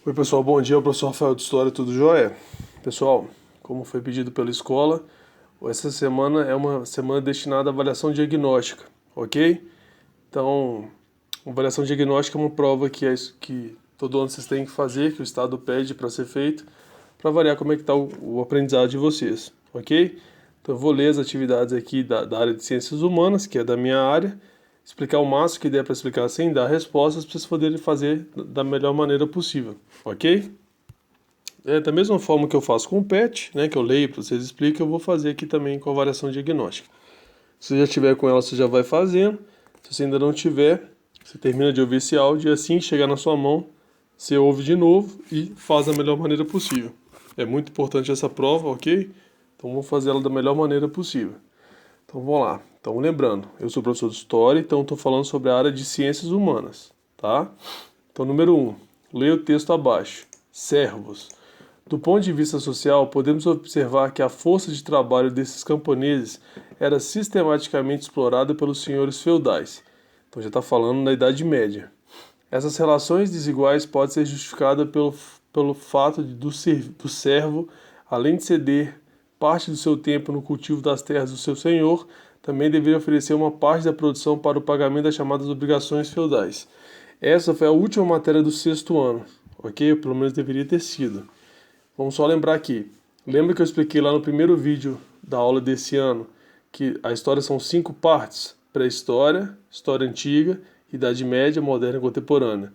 Oi pessoal, bom dia, o professor Rafael de História, tudo jóia? Pessoal, como foi pedido pela escola, essa semana é uma semana destinada à avaliação diagnóstica, ok? Então, avaliação diagnóstica é uma prova que todo ano vocês têm que fazer, que o Estado pede para ser feito, para avaliar como é que está o aprendizado de vocês, ok? Então eu vou ler as atividades aqui da área de ciências humanas, que é da minha área, explicar o máximo que der para explicar sem dar respostas, para vocês poderem fazer da melhor maneira possível, ok? Da mesma forma que eu faço com o PET, né, que eu leio para vocês explicar, eu vou fazer aqui também com a avaliação diagnóstica. Se você já tiver com ela, você já vai fazendo. Se você ainda não tiver, você termina de ouvir esse áudio e assim que chegar na sua mão, você ouve de novo e faz da melhor maneira possível. É muito importante essa prova, ok? Então vamos fazer ela da melhor maneira possível. Então vamos lá. Então lembrando, eu sou professor de História, então estou falando sobre a área de Ciências Humanas, tá? Então número 1, leia o texto abaixo. Servos. Do ponto de vista social, podemos observar que a força de trabalho desses camponeses era sistematicamente explorada pelos senhores feudais. Então já está falando da Idade Média. Essas relações desiguais podem ser justificadas pelo fato do servo, além de ceder parte do seu tempo no cultivo das terras do seu senhor, também deveria oferecer uma parte da produção para o pagamento das chamadas obrigações feudais. Essa foi a última matéria do sexto ano, ok? Pelo menos deveria ter sido. Vamos só lembrar aqui. Lembra que eu expliquei lá no primeiro vídeo da aula desse ano que a história são 5 partes: pré-história, história antiga, Idade Média, moderna e contemporânea.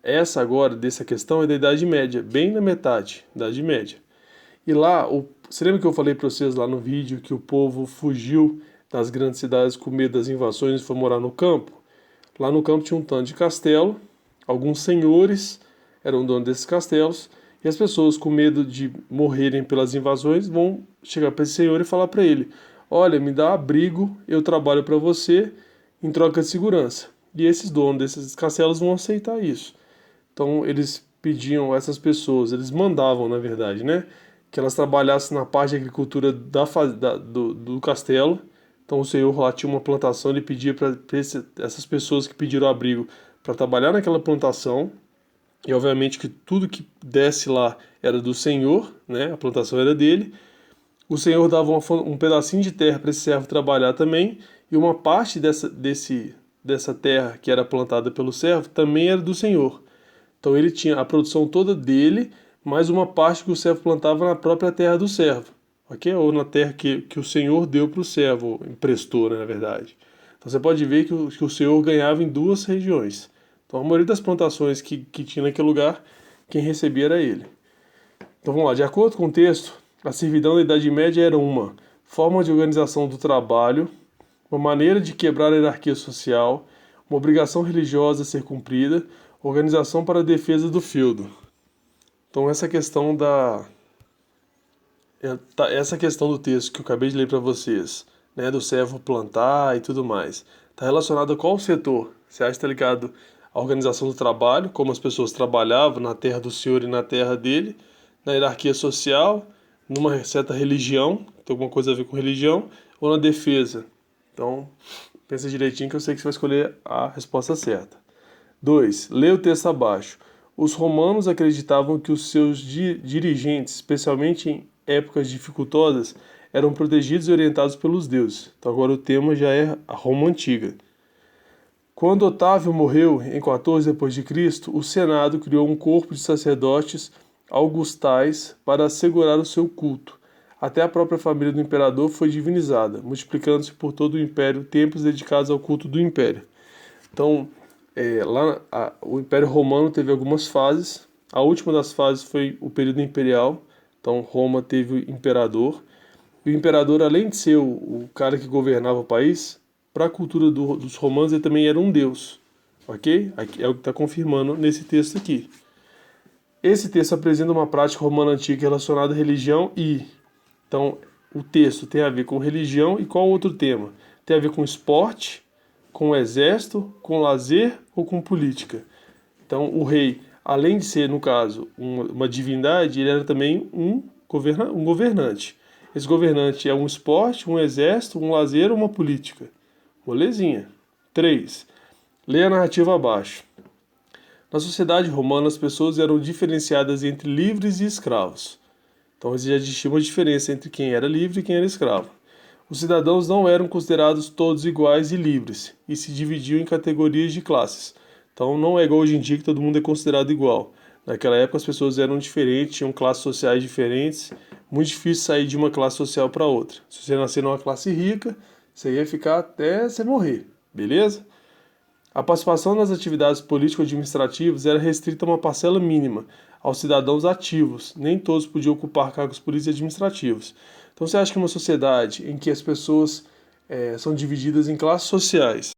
Essa agora, dessa questão, é da Idade Média, bem na metade, Idade Média. E lá, você lembra que eu falei para vocês lá no vídeo que o povo fugiu das grandes cidades com medo das invasões e foi morar no campo? Lá no campo tinha um tanto de castelo, alguns senhores eram donos desses castelos, e as pessoas com medo de morrerem pelas invasões vão chegar para esse senhor e falar para ele: olha, me dá abrigo, eu trabalho para você em troca de segurança. E esses donos desses castelos vão aceitar isso. Então eles pediam a essas pessoas, eles mandavam, na verdade, né, que elas trabalhassem na parte de agricultura do castelo. Então o senhor lá tinha uma plantação, ele pedia para essas pessoas que pediram abrigo para trabalhar naquela plantação. E obviamente que tudo que desse lá era do senhor, né? A plantação era dele. O senhor dava um pedacinho de terra para esse servo trabalhar também, e uma parte dessa terra que era plantada pelo servo também era do senhor. Então ele tinha a produção toda dele, mais uma parte que o servo plantava na própria terra do servo, ok? Ou na terra que o senhor deu para o servo, emprestou, né, na verdade. Então você pode ver que o senhor ganhava em duas regiões. Então a maioria das plantações que tinha naquele lugar, quem recebia era ele. Então vamos lá, de acordo com o texto, a servidão da Idade Média era uma forma de organização do trabalho, uma maneira de quebrar a hierarquia social, uma obrigação religiosa a ser cumprida, organização para a defesa do feudo. Então essa questão do texto que eu acabei de ler para vocês, né, do servo plantar e tudo mais, está relacionado a qual setor? Você acha que está ligado à organização do trabalho, como as pessoas trabalhavam na terra do senhor e na terra dele, na hierarquia social, numa certa religião, tem alguma coisa a ver com religião, ou na defesa? Então, pensa direitinho que eu sei que você vai escolher a resposta certa. 2. Lê o texto abaixo. Os romanos acreditavam que os seus dirigentes, especialmente em épocas dificultosas, eram protegidos e orientados pelos deuses. Então agora o tema já é a Roma Antiga. Quando Otávio morreu em 14 d.C., o Senado criou um corpo de sacerdotes augustais para assegurar o seu culto. Até a própria família do imperador foi divinizada, multiplicando-se por todo o império templos dedicados ao culto do império. Então, o Império Romano teve algumas fases. A última das fases foi o período imperial. Então, Roma teve o imperador. E o imperador, além de ser o cara que governava o país, para a cultura dos romanos, ele também era um deus. Ok? Aqui é o que está confirmando nesse texto aqui. Esse texto apresenta uma prática romana antiga relacionada à religião e... Então, o texto tem a ver com religião e qual outro tema? Tem a ver com esporte, com o exército, com lazer ou com política. Então, o rei, além de ser, no caso, uma divindade, ele era também um governante. Esse governante é um esporte, um exército, um lazer ou uma política. Molezinha. 3. Leia a narrativa abaixo. Na sociedade romana, as pessoas eram diferenciadas entre livres e escravos. Então já existia uma diferença entre quem era livre e quem era escravo. Os cidadãos não eram considerados todos iguais e livres, e se dividiam em categorias de classes. Então não é igual hoje em dia que todo mundo é considerado igual. Naquela época as pessoas eram diferentes, tinham classes sociais diferentes, muito difícil sair de uma classe social para outra. Se você nascer numa classe rica, você ia ficar até você morrer, beleza? A participação nas atividades político-administrativas era restrita a uma parcela mínima, aos cidadãos ativos. Nem todos podiam ocupar cargos políticos e administrativos. Então você acha que uma sociedade em que as pessoas são divididas em classes sociais,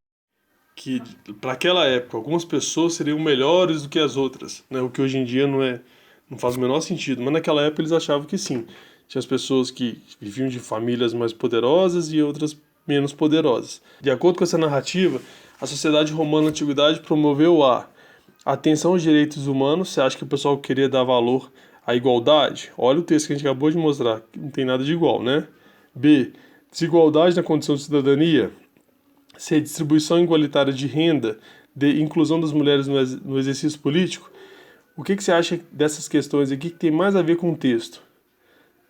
que para aquela época algumas pessoas seriam melhores do que as outras, né? O que hoje em dia não faz o menor sentido, mas naquela época eles achavam que sim. Tinha as pessoas que viviam de famílias mais poderosas e outras menos poderosas. De acordo com essa narrativa, a sociedade romana na antiguidade promoveu a atenção aos direitos humanos. Você acha que o pessoal queria dar valor à igualdade? Olha o texto que a gente acabou de mostrar, não tem nada de igual, né? B. Desigualdade na condição de cidadania. C. Distribuição igualitária de renda. D. Inclusão das mulheres no exercício político. O que você acha dessas questões aqui que tem mais a ver com o texto?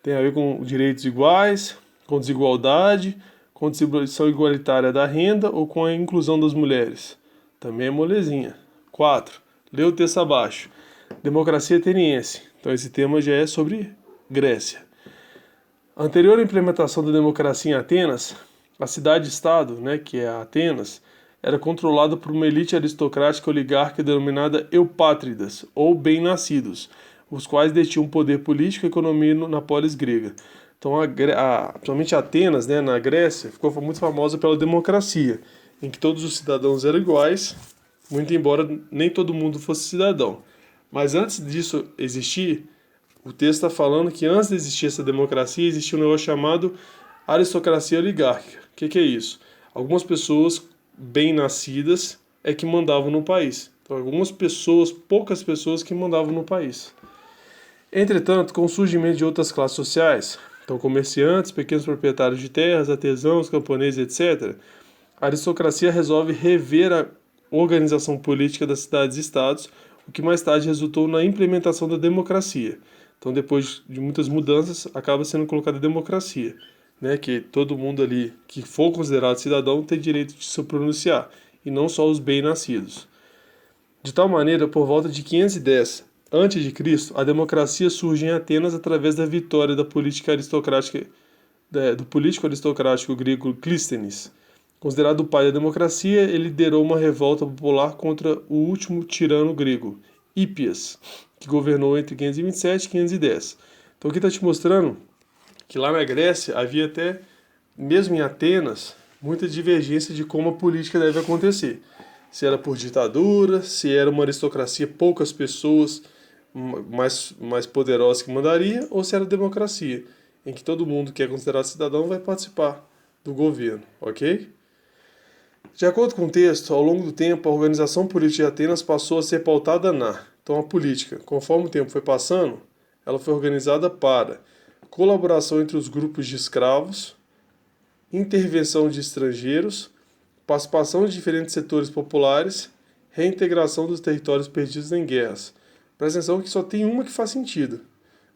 Tem a ver com direitos iguais, com desigualdade, com distribuição igualitária da renda ou com a inclusão das mulheres? Também é molezinha. 4. Lê o texto abaixo. Democracia ateniense. Então esse tema já é sobre Grécia. Anterior à implementação da democracia em Atenas, a cidade-estado, né, que é Atenas, era controlada por uma elite aristocrática oligárquica denominada eupátridas, ou bem-nascidos, os quais detinham poder político e economia na polis grega. Então, principalmente Atenas, né, na Grécia, ficou muito famosa pela democracia, em que todos os cidadãos eram iguais, muito embora nem todo mundo fosse cidadão. Mas antes disso existir, o texto está falando que antes de existir essa democracia, existia um negócio chamado aristocracia oligárquica. O que é isso? Algumas pessoas bem-nascidas é que mandavam no país. Então, algumas pessoas, poucas pessoas que mandavam no país. Entretanto, com o surgimento de outras classes sociais, então comerciantes, pequenos proprietários de terras, artesãos, camponeses, etc., a aristocracia resolve rever a organização política das cidades e estados, o que mais tarde resultou na implementação da democracia. Então, depois de muitas mudanças, acaba sendo colocada a democracia, né? Que todo mundo ali que for considerado cidadão tem direito de se pronunciar, e não só os bem-nascidos. De tal maneira, por volta de 510 a.C., a democracia surge em Atenas através da vitória da política aristocrática, do político aristocrático grego Clístenes. Considerado o pai da democracia, ele liderou uma revolta popular contra o último tirano grego, Hípias, que governou entre 527 e 510. Então aqui está te mostrando que lá na Grécia havia até, mesmo em Atenas, muita divergência de como a política deve acontecer. Se era por ditadura, se era uma aristocracia, poucas pessoas mais poderosas que mandaria, ou se era democracia, em que todo mundo que é considerado cidadão vai participar do governo, ok? De acordo com o texto, ao longo do tempo, a organização política de Atenas passou a ser pautada Então, a política, conforme o tempo foi passando, ela foi organizada para colaboração entre os grupos de escravos, intervenção de estrangeiros, participação de diferentes setores populares, reintegração dos territórios perdidos em guerras. Presta atenção que só tem uma que faz sentido.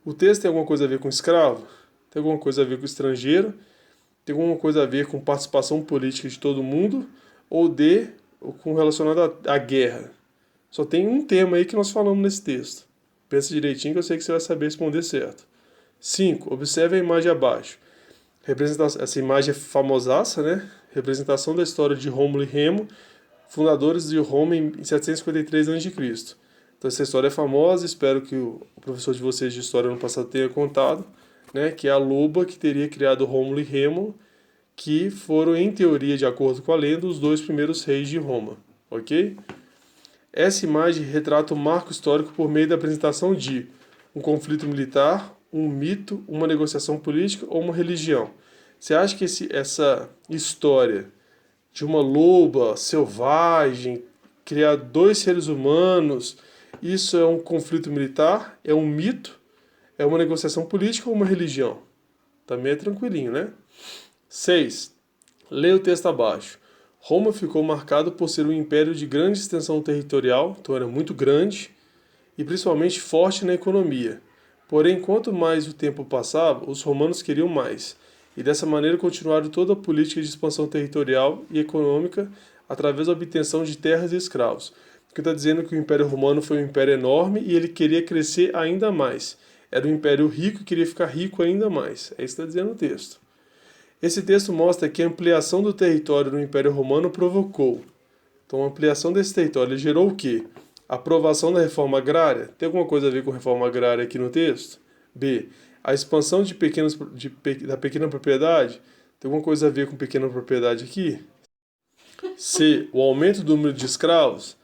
O texto tem alguma coisa a ver com escravo? Tem alguma coisa a ver com estrangeiro? Tem alguma coisa a ver com participação política de todo mundo? Ou com relacionado à guerra? Só tem um tema aí que nós falamos nesse texto. Pensa direitinho que eu sei que você vai saber responder certo. 5. Observe a imagem abaixo. Essa imagem é famosaça, né? Representação da história de Rômulo e Remo, fundadores de Roma em 753 a.C. Então essa história é famosa, espero que o professor de vocês de história no passado tenha contado, né? Que é a loba que teria criado Rômulo e Remo, que foram, em teoria, de acordo com a lenda, os 2 primeiros reis de Roma, ok? Essa imagem retrata o marco histórico por meio da apresentação de um conflito militar, um mito, uma negociação política ou uma religião. Você acha que essa história de uma loba selvagem criar 2 seres humanos, isso é um conflito militar, é um mito, é uma negociação política ou uma religião? Também é tranquilinho, né? 6. Leia o texto abaixo. Roma ficou marcado por ser um império de grande extensão territorial, então era muito grande, e principalmente forte na economia. Porém, quanto mais o tempo passava, os romanos queriam mais, e dessa maneira continuaram toda a política de expansão territorial e econômica através da obtenção de terras e escravos. O que está dizendo que o Império Romano foi um império enorme e ele queria crescer ainda mais. Era um império rico e queria ficar rico ainda mais. É isso que está dizendo o texto. Esse texto mostra que a ampliação do território no Império Romano provocou. Então, a ampliação desse território gerou o quê? A aprovação da reforma agrária. Tem alguma coisa a ver com reforma agrária aqui no texto? B. A expansão da pequena propriedade. Tem alguma coisa a ver com pequena propriedade aqui? C. O aumento do número de escravos.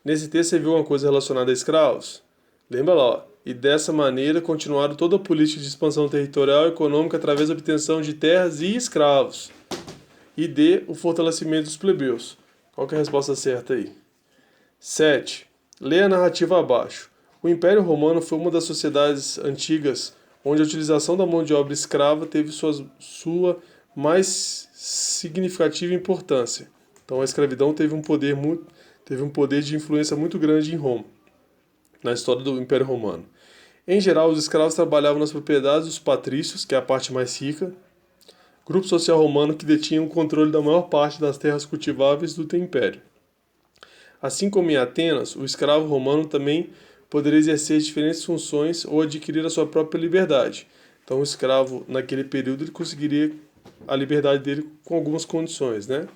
Nesse texto você viu uma coisa relacionada a escravos? Lembra lá, ó. E dessa maneira continuaram toda a política de expansão territorial e econômica através da obtenção de terras e escravos. E D. O fortalecimento dos plebeus. Qual que é a resposta certa aí? 7. Leia a narrativa abaixo. O Império Romano foi uma das sociedades antigas onde a utilização da mão de obra escrava teve sua mais significativa importância. Então a escravidão teve um poder de influência muito grande em Roma, na história do Império Romano. Em geral, os escravos trabalhavam nas propriedades dos patrícios, que é a parte mais rica, grupo social romano que detinha o controle da maior parte das terras cultiváveis do império. Assim como em Atenas, o escravo romano também poderia exercer diferentes funções ou adquirir a sua própria liberdade. Então, o escravo, naquele período, ele conseguiria a liberdade dele com algumas condições, né?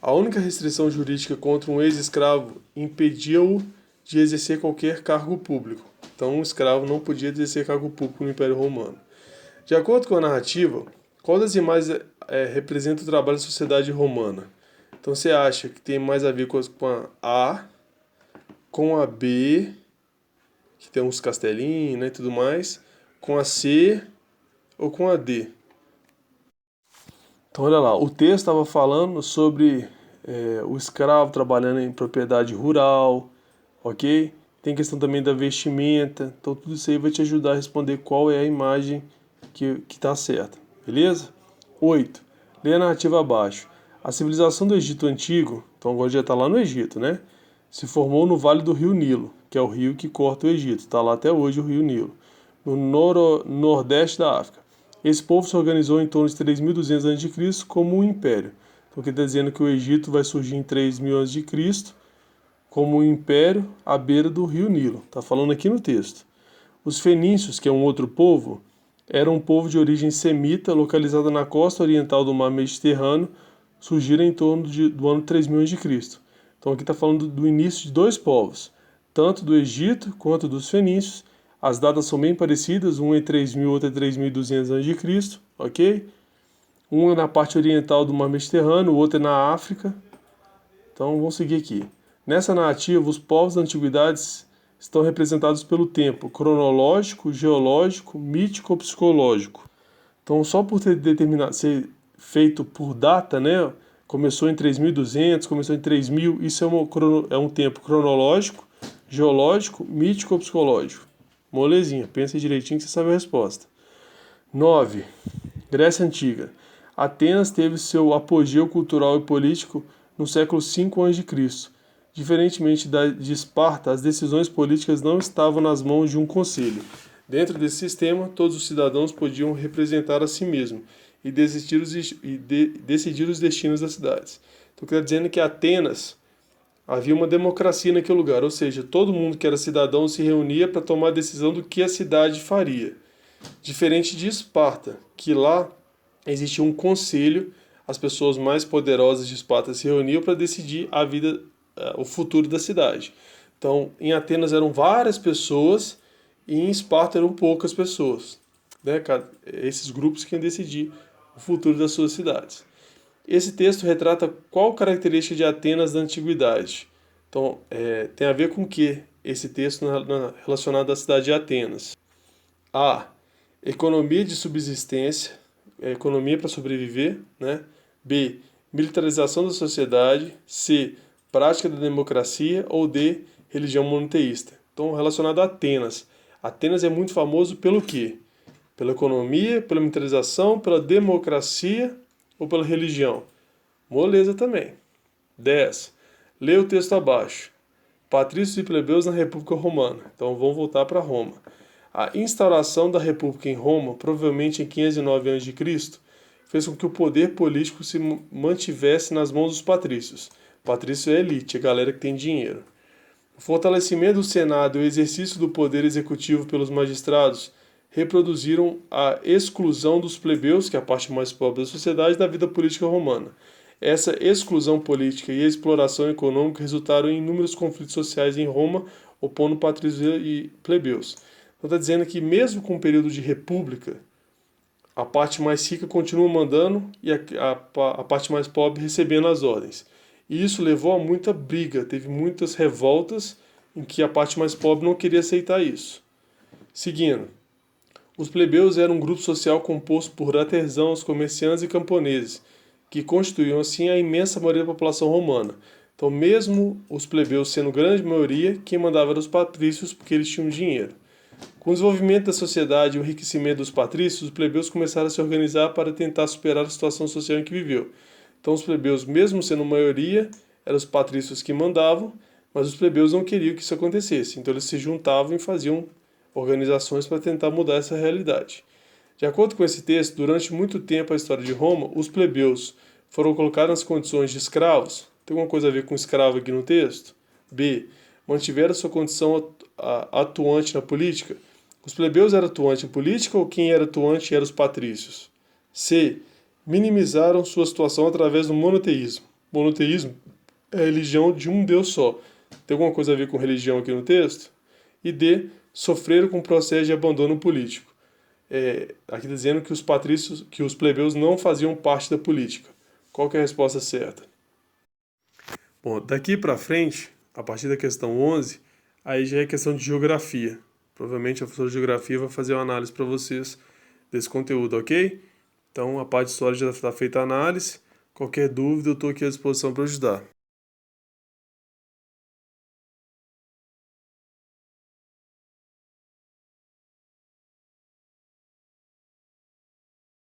A única restrição jurídica contra um ex-escravo impedia-o de exercer qualquer cargo público. Então, um escravo não podia exercer cargo público no Império Romano. De acordo com a narrativa, qual das imagens representa o trabalho da sociedade romana? Então, você acha que tem mais a ver com a com a B, que tem uns castelinhos, né, e tudo mais, com a C ou com a D? Então, olha lá, o texto estava falando sobre o escravo trabalhando em propriedade rural, ok? Tem questão também da vestimenta, então tudo isso aí vai te ajudar a responder qual é a imagem que está certa, beleza? 8. Leia a narrativa abaixo. A civilização do Egito Antigo, então agora já está lá no Egito, né? Se formou no Vale do Rio Nilo, que é o rio que corta o Egito, está lá até hoje o Rio Nilo, no nordeste da África. Esse povo se organizou em torno de 3.200 a.C. como um império. Então, aqui está dizendo que o Egito vai surgir em 3.000 a.C. como um império à beira do rio Nilo. Está falando aqui no texto. Os fenícios, que é um outro povo, eram um povo de origem semita, localizado na costa oriental do mar Mediterrâneo, surgiram em torno do ano 3.000 a.C. Então, aqui está falando do início de dois povos, tanto do Egito quanto dos fenícios. As datas são bem parecidas, um é 3.000, outro é 3.200 a.C., ok? Um é na parte oriental do mar Mediterrâneo, o outro é na África. Então vamos seguir aqui. Nessa narrativa, os povos da antiguidades estão representados pelo tempo cronológico, geológico, mítico ou psicológico. Então, só por ser feito por data, né? Começou em 3.200, começou em 3.000, isso é um tempo cronológico, geológico, mítico ou psicológico. Molezinha, pensa direitinho que você sabe a resposta. 9. Grécia Antiga. Atenas teve seu apogeu cultural e político no século V a.C. Diferentemente de Esparta, as decisões políticas não estavam nas mãos de um conselho. Dentro desse sistema, todos os cidadãos podiam representar a si mesmos e decidir os destinos das cidades. Então, quer dizendo que Atenas havia uma democracia naquele lugar, ou seja, todo mundo que era cidadão se reunia para tomar a decisão do que a cidade faria. Diferente de Esparta, que lá existia um conselho, as pessoas mais poderosas de Esparta se reuniam para decidir a vida, o futuro da cidade. Então, em Atenas eram várias pessoas e em Esparta eram poucas pessoas, né? Esses grupos que iam decidir o futuro das suas cidades. Esse texto retrata qual característica de Atenas da antiguidade. Então, tem a ver com o que esse texto relacionado à cidade de Atenas? A. Economia de subsistência, economia para sobreviver, né? B. Militarização da sociedade. C. Prática da democracia. Ou D. Religião monoteísta. Então, relacionado a Atenas. Atenas é muito famoso pelo quê? Pela economia, pela militarização, pela democracia ou pela religião? Moleza também. 10. Leia o texto abaixo. Patrícios e plebeus na República Romana. Então vamos voltar para Roma. A instauração da República em Roma, provavelmente em 509 a.C., fez com que o poder político se mantivesse nas mãos dos patrícios. Patrício é a elite, a galera que tem dinheiro. O fortalecimento do Senado e o exercício do poder executivo pelos magistrados reproduziram a exclusão dos plebeus, que é a parte mais pobre da sociedade, da vida política romana. Essa exclusão política e a exploração econômica resultaram em inúmeros conflitos sociais em Roma, opondo patrícios e plebeus. Então está dizendo que mesmo com o período de república, a parte mais rica continua mandando e a parte mais pobre recebendo as ordens. E isso levou a muita briga, teve muitas revoltas em que a parte mais pobre não queria aceitar isso. Seguindo, os plebeus eram um grupo social composto por artesãos, comerciantes e camponeses, que constituíam assim a imensa maioria da população romana. Então, mesmo os plebeus sendo grande maioria, quem mandava eram os patrícios, porque eles tinham dinheiro. Com o desenvolvimento da sociedade e o enriquecimento dos patrícios, os plebeus começaram a se organizar para tentar superar a situação social em que viveu. Então, os plebeus, mesmo sendo maioria, eram os patrícios que mandavam, mas os plebeus não queriam que isso acontecesse. Então, eles se juntavam e faziam organizações para tentar mudar essa realidade. De acordo com esse texto, durante muito tempo a história de Roma, os plebeus foram colocados nas condições de escravos. Tem alguma coisa a ver com escravo aqui no texto? B. Mantiveram sua condição atuante na política. Os plebeus eram atuantes em política ou quem era atuante eram os patrícios? C. Minimizaram sua situação através do monoteísmo. Monoteísmo é a religião de um Deus só. Tem alguma coisa a ver com religião aqui no texto? E D. Sofreram com o processo de abandono político. Aqui dizendo que os patrícios, que os plebeus não faziam parte da política. Qual que é a resposta certa? Bom, daqui para frente, a partir da questão 11, aí já é questão de geografia. Provavelmente a professora de geografia vai fazer uma análise para vocês desse conteúdo, ok? Então a parte de história já está feita a análise. Qualquer dúvida eu estou aqui à disposição para ajudar.